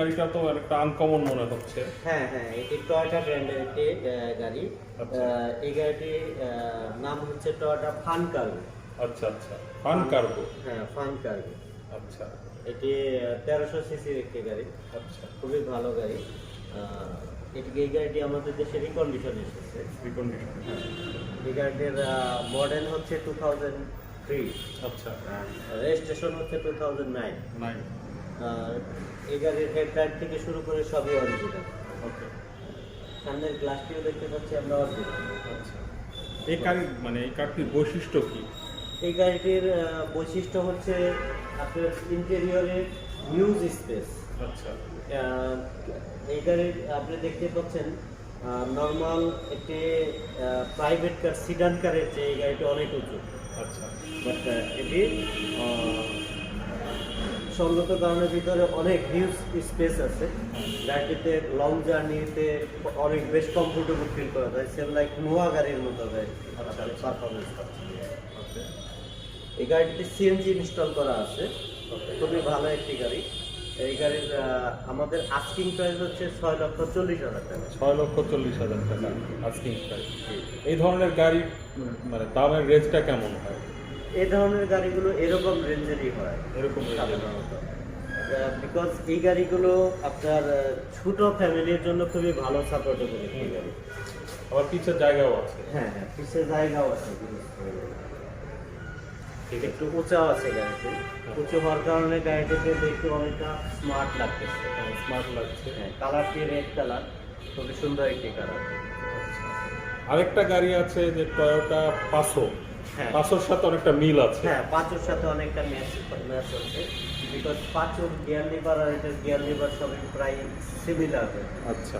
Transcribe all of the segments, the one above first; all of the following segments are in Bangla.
গাড়িটা তো একটা আনকমন মনে হচ্ছে। হ্যাঁ হ্যাঁ, এটি টয়োটা ব্র্যান্ডের একটি গাড়ি। আচ্ছা। এই গাড়িটির নাম হচ্ছে টয়োটা ফান কার্গো। আচ্ছা আচ্ছা, ফান কার্গো। হ্যাঁ, ফান কার্গো। আচ্ছা এটি 1300 সিসির একটি গাড়ি, আচ্ছা, খুবই ভালো গাড়ি। এই গাড়িটি আমাদের দেশে রিকন্ডিশন এসেছে। রিকন্ডিশন। এই গাড়িটির মডেল হচ্ছে 2003, আচ্ছা, রেজিস্ট্রেশন হচ্ছে 2009। নাইন। এই গাড়ির হেডলাইট থেকে শুরু করে সবই অরিজিনাল। ওকে। সামনের গ্লাসটিও দেখতে পাচ্ছি আমরা অরিজিনাল। আচ্ছা, এই গাড়ি মানে এই কারটির বৈশিষ্ট্য কি? এই গাড়িটির বৈশিষ্ট্য হচ্ছে আপনার ইন্টেরিয়রের হিউজ স্পেস। আচ্ছা এই গাড়ির আপনি দেখতে পাচ্ছেন নর্মাল একটি প্রাইভেট কার, সিডান কারের যে এই গাড়িটি অনেক উঁচু। আচ্ছা, বাট এটি সঙ্গত কারণের ভিতরে অনেক হিউজ স্পেস আছে। গাড়িটিতে লং জার্নিতে অনেক বেশ কমফোর্টেবল ফিল করা যায়, সেম লাইক নোয়া গাড়ির মতো গাড়ি পারফরমেন্স পাচ্ছে। ওকে। এই গাড়িটিতে সিএনজি ইনস্টল করা আছে, খুবই ভালো একটি গাড়ি। এই গাড়ির আমাদের আস্কিং প্রাইস হচ্ছে 6,40,000 টাকা। 6,40,000 টাকা আস্কিং প্রাইস। এই ধরনের গাড়ি মানে দামের রেঞ্জটা কেমন হয়? এই ধরনের গাড়িগুলো এরকম রেঞ্জেরই হয় এরকম সাধারণত, বিকজ এই গাড়িগুলো আপনার ছোট ফ্যামিলির জন্য খুবই ভালো সাপোর্টেবল একটি গাড়ি। আবার পিছের জায়গাও আছে। হ্যাঁ হ্যাঁ, পিছের জায়গাও আছে, একটু উঁচাও আছে গাড়িতে। উঁচু হওয়ার কারণে গাড়িটিতে দেখতে অনেকটা স্মার্ট লাগতেছে। স্মার্ট লাগছে। হ্যাঁ, কালারটি রেড কালার, খুবই সুন্দর একটি কালার। আরেকটা গাড়ি আছে যে টয়োটা পাসো। হ্যাঁ। পাসোর সাথে অনেকটা মিল আছে। হ্যাঁ, পাঁচোর সাথে অনেকটা ম্যাচ হচ্ছে, বিকজ পাঁচোর গিয়ার লিভার আর এটার গিয়ার লিভার সবই প্রায় সিমিলার। আচ্ছা,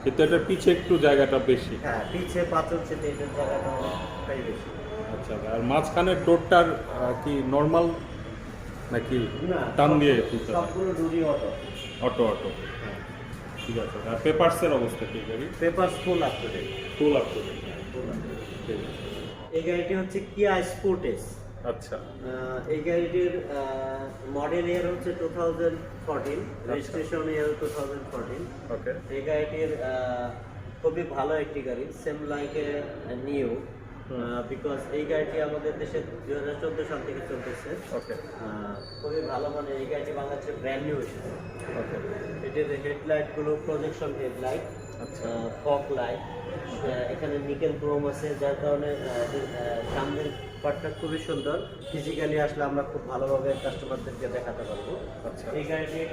কিন্তু এটার পিছে একটু জায়গাটা বেশি। হ্যাঁ, পিছে পাঁচোর চেয়ে এটার জায়গাটা অনেকটাই বেশি। আচ্ছা, আর মাঝখানের ডোরটার কি নর্মাল নাকি না, টান দিয়ে তুলতে হয়? সবগুলো ডুরি অটো। Auto auto. ঠিক আছে। আর পেপারসের অবস্থা কি গাড়ি? Paper full up to date. Full up to date. ঠিক আছে। এই গাড়িটি হচ্ছে কিয়া স্পোর্টেস। আচ্ছা এই গাড়িটির মডেল ইয়ার হচ্ছে 2014, রেজিস্ট্রেশন ইয়ার 2014। ওকে। এই গাড়িটির খুবই ভালো একটি গাড়ি, same like a new, because এই গাড়িটি আমাদের দেশে 2014 সাল থেকে চলতেছে। ওকে। খুবই ভালো, মানে এই গাড়িটি বাংলাদেশে ব্র্যান্ড নিউ এসেছে। ওকে। এটির হেডলাইটগুলো প্রজেকশন হেডলাইট, আচ্ছা। ফগ লাইট, এখানে নিকেল ক্রোম আছে, যার কারণে সামনের পার্টটা খুবই সুন্দর। ফিজিক্যালি আসলে আমরা খুব ভালোভাবে কাস্টমারদেরকে দেখাতে পারবো। আচ্ছা। এই গাড়িটির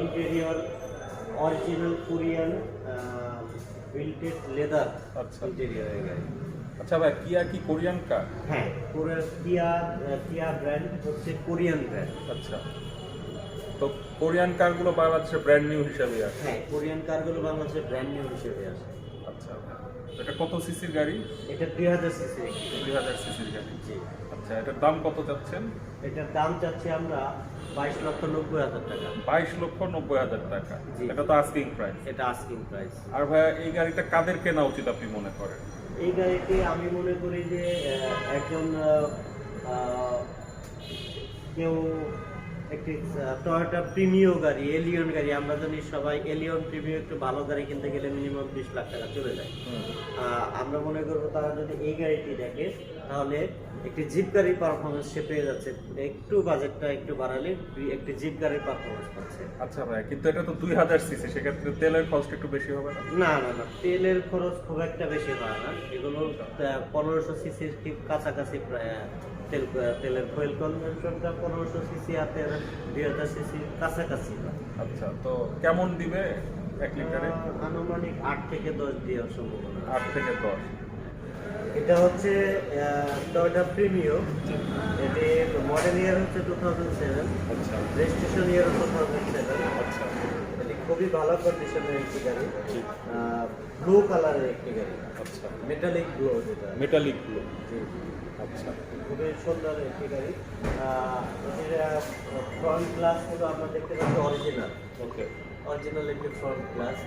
ইন্টেরিয়র অরিজিনাল কোরিয়ান বিল্টেড লেদার আচ্ছা। ইন্টেরিয়র এই গাড়ি। আচ্ছা ভাই, কিয়া কি কোরিয়ান কার? হ্যাঁ, কিয়া ব্র্যান্ড হচ্ছে কোরিয়ান ব্র্যান্ড। আচ্ছা, তো কোরিয়ান কারগুলো বাংলাদেশে ব্র্যান্ড নিউ হিসাবে আছে। হ্যাঁ, কোরিয়ান কারগুলো বাংলাদেশে ব্র্যান্ড নিউ হিসেবে আসে। আচ্ছা, এটা কত সিসির গাড়ি? এটা 2000 সিসি। 2000 সিসির গাড়ি। জি। আচ্ছা, এটার দাম কত চাচ্ছেন? এটার দাম চাচ্ছি আমরা 22,90,000 টাকা। 22,90,000 টাকা। জি। এটা তো আস্কিং প্রাইস। এটা আস্কিং প্রাইস। আর ভাইয়া, এই গাড়িটা কাদের কেনা উচিত আপনি মনে করেন? এই গাড়িটি আমি মনে করি যে একজন কেউ একটি টয়োটা প্রিমিও গাড়ি, এলিয়ন গাড়ি, আমরা জানি সবাই এলিয়ন প্রিমিও একটু ভালো গাড়ি কিনতে গেলে মিনিমাম 20 লাখ টাকা চলে যায়। আমরা মনে করবো তারা যদি এই গাড়িটি দেখে তাহলে একটি জিপ গাড়ির পারফরমেন্স সে পেয়ে যাচ্ছে, একটু বাজেটটা একটু বাড়ালে একটি জিপ গাড়ির পারফরমেন্স পাচ্ছে। আচ্ছা ভাই, কিন্তু এটা তো 2000 সিসি, সেক্ষেত্রে তেলের খরচটা একটু বেশি হবে না? না না না, তেলের খরচ খুব একটা বেশি হয় না। এগুলো 1500 সিসির ঠিক কাছাকাছি প্রায় তেলের ফুয়েল কনজাম্পশনটা 1500 সিসি আর 2000 সিসির কাছাকাছি। আচ্ছা, তো কেমন দিবে 1 লিটারে? আনুমানিক 8 থেকে 10 দেওয়ার সম্ভাবনা। 8 থেকে 10। এটা হচ্ছে টয়োটা প্রিমিও। এটি মডেল ইয়ার হচ্ছে 2007, আচ্ছা রেজিস্ট্রেশন ইয়ার 2007। আচ্ছা। এটি খুবই ভালো কন্ডিশনের একটি গাড়ি, জি। ব্লু কালারের একটি গাড়ি, আচ্ছা, মেটালিক ব্লু যেটা। Metallic blue. জি। আচ্ছা। খুবই সুন্দর একটি গাড়ি। এটির ফ্রন্ট গ্লাস গুলো আমরা দেখতে পাচ্ছি অরিজিনাল। ওকে। অরিজিনাল একটি ফ্রন্ট গ্লাস,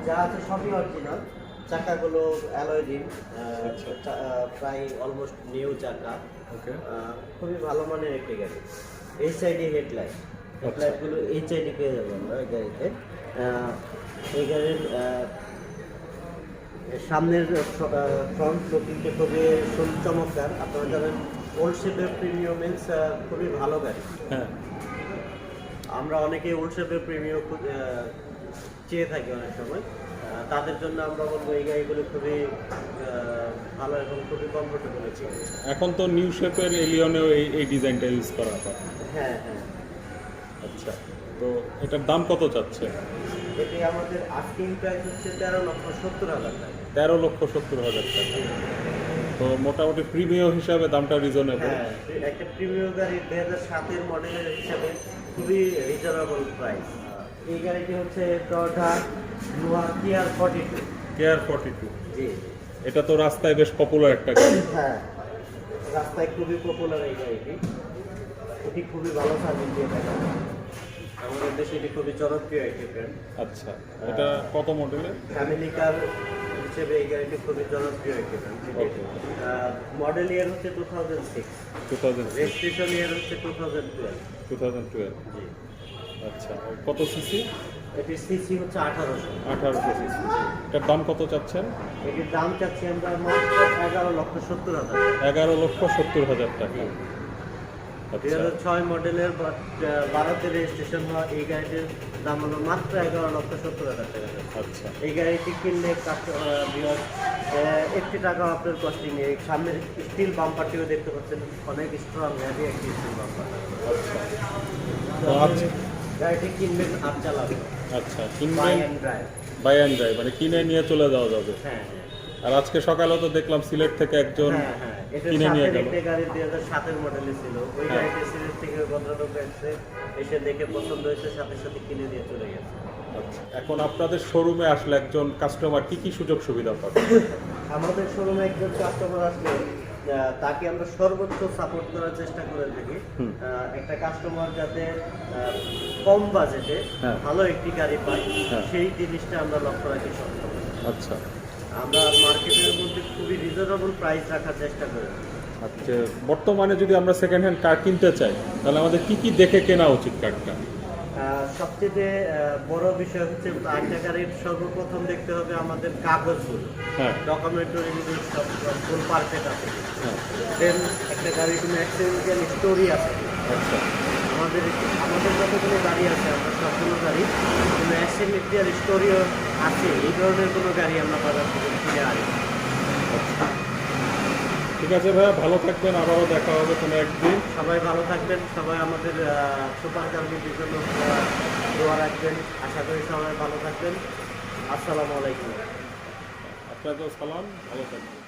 যা আছে সবই অরিজিনাল। চাকাগুলো অ্যালয় রিম, প্রায় অলমোস্ট নিউ চাকা। ওকে। খুবই ভালো মানের একটি গাড়ি। এই সাইডে হেডলাইট, হেডলাইটগুলো HID পেয়ে যাবো আমরা এই গাড়িতে। এই গাড়ির সামনের ফ্রন্ট লুকিংটা খুবই চমৎকার। আপনারা জানেন ওল্ড শেপের প্রিমিয়াম মিলস খুবই ভালো গাড়ি। হ্যাঁ, আমরা অনেকে ওল্ড শেপের প্রিমিয়াম চেয়ে থাকি অনেক সময়। তাদের জন্য আমরা বলবো এই গাড়িগুলো খুবই ভালো এবং খুবই কমফোর্টেবল আছে। এখন তো নিউ শেপের এলিয়নেও এই ডিজাইনটা ইউজ করা হয়। হ্যাঁ হ্যাঁ, আচ্ছা, তো এটার দাম কত চাচ্ছে? এটি আমাদের আস্কিং প্রাইস হচ্ছে 13,70,000 টাকা। 13,70,000 টাকা। তো মোটামুটি প্রিমিয়াম হিসাবে দামটা রিজনেবল। হ্যাঁ, একটা প্রিমিয়াম গাড়ি 2007-এর মডেলের হিসাবে খুবই রিজনেবল প্রাইস। এই গাড়িটি হচ্ছে টয়োটা নোয়া কেয়ার 42। কেয়ার 42, জি, এটা তো রাস্তায় বেশ পপুলার একটা গাড়ি। হ্যাঁ, রাস্তায় খুবই পপুলার এই গাড়িটি। এটি খুবই ভালো সার্ভিস দিয়ে থাকে আমাদের দেশে। এটি খুবই জনপ্রিয় একটি ব্র্যান্ড। আচ্ছা, এটা কত মডেলের? ফ্যামিলি কার হিসেবে এই গাড়িটি খুবই জনপ্রিয় একটি ব্র্যান্ড। মডেল ইয়ার হচ্ছে 2006, 2006, রেজিস্ট্রেশন ইয়ার হচ্ছে 2012। 2012। জি, আচ্ছা, কত সিসি? এটির সিসি হচ্ছে 1800। 1800 সিসি। এটার দাম কত চাচ্ছেন? এটির দাম চাচ্ছি আমরা মাত্র 11,70,000। 11,70,000 টাকা। আচ্ছা, 2006 মডেলের 12তে রেজিস্ট্রেশন হওয়া এই গাড়িটির দাম হলো মাত্র 11,70,000 টাকা। আচ্ছা, এই গাড়িটি কিনলে একটি টাকা আপনার কস্টিং নেই। সামনের স্টিল বাম্পারটিও দেখতে পাচ্ছেন, অনেক স্ট্রং হেভি একটি স্টিল বাম্পার। আচ্ছা, তো তো আপনি গাড়িটি কিনবেন আর চালাবেন, আচ্ছা, বাই কিনবেন and drive. Buy and drive, মানে কিনে নিয়ে চলে যাওয়া যাবে। হ্যাঁ হ্যাঁ আর আজকে সকালেও তো দেখলাম সিলেট থেকে একজন হ্যাঁ হ্যাঁ, এটা কিনে নিয়ে গেল। একটা গাড়ি 2007-এর মডেলে ছিল। ওই হ্যাঁ। গাড়িটি সিরিজ থেকে ভদ্রলোক এসে এসে দেখে পছন্দ হয়েছে, সাথে সাথে কিনে দিয়ে চলে গেছে। আচ্ছা, এখন আপনাদের শোরুমে আসলে একজন কাস্টমার কি কি সুযোগ সুবিধা পাবে? আমাদের শোরুমে একজন কাস্টমার আসলে তাকে আমরা সর্বোচ্চ সাপোর্ট করার চেষ্টা করে থাকি। হুম। একটা কাস্টমার যাতে কম বাজেটে হ্যাঁ। ভালো একটি গাড়ি পায়, হ্যাঁ। সেই জিনিসটা আমরা লক্ষ্য রাখি সবসময়। আচ্ছা, আমরা মার্কেটের মধ্যে খুবই রিজনেবল প্রাইস রাখার চেষ্টা করি। আচ্ছা, বর্তমানে যদি আমরা সেকেন্ড হ্যান্ড কার কিনতে চাই তাহলে আমাদের কি কি দেখে কেনা উচিত কারটা? সবচেয়ে বড় বিষয় হচ্ছে একটা গাড়ির সর্বপ্রথম দেখতে হবে আমাদের কাগজগুলো, হ্যাঁ, ডকুমেন্টারি সব ফুল পারফেক্ট আছে। হ্যাঁ, দেন একটা গাড়ির কোনো অ্যাক্সিডেন্টাল স্টোরি আছে। আচ্ছা, আমাদের আমাদের যতগুলো গাড়ি আছে, আমরা সবগুলো গাড়ি কোনো অ্যাক্সিডেন্টাল স্টোরিও আছে, এই ধরনের কোনো গাড়ি আমরা বাজার থেকে কিনে আনি। আচ্ছা। ঠিক আছে ভাইয়া, ভালো থাকবেন, আবারও দেখা হবে কোনো একদিন। সবাই ভালো থাকবেন, সবাই আমাদের সুপার কার্গিটির জন্য দোয়া রাখবেন। আশা করি সবাই ভালো থাকবেন। আসসালামু আলাইকুম। আপনাকেও সালাম, ভালো থাকবেন।